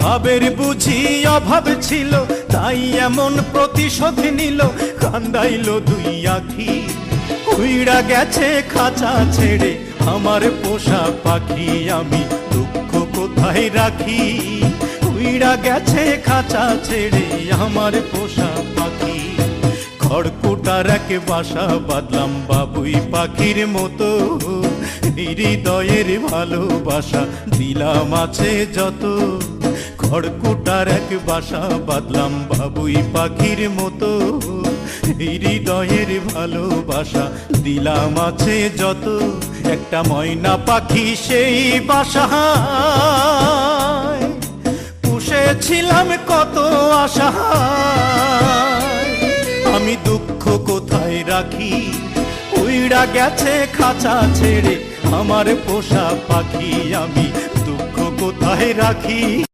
ভাবের বুঝি অভাব ছিল, তাই এমন প্রতিশোধ নিল। কান্দাইল দুই আখি, উইড়া গেছে খাঁচা ছেড়ে আমার পোষা পাখি। আমি দুঃখ কোথায় রাখি, উইড়া গেছে খাঁচা ছেড়ে আমার পোষা পাখি। খড়কুটার এক বাসা বাঁধলাম বাবুই পাখির মতো, হৃদয়ের ভালোবাসা দিলাম আছে যত। খড়কুটার এক বাসা বাঁধলাম বাবুই পাখির মতো, হৃদয়ের ভালোবাসা দিলাম আছে যত। একটা ময়না পাখি সেই বাসায় পুষেছিলাম কত আশা। আমি দুঃখ কোথায় রাখি, উইড়া গেছে খাঁচা ছেড়ে আমার পোষা পাখি। আমি দুঃখ কোথায় রাখি।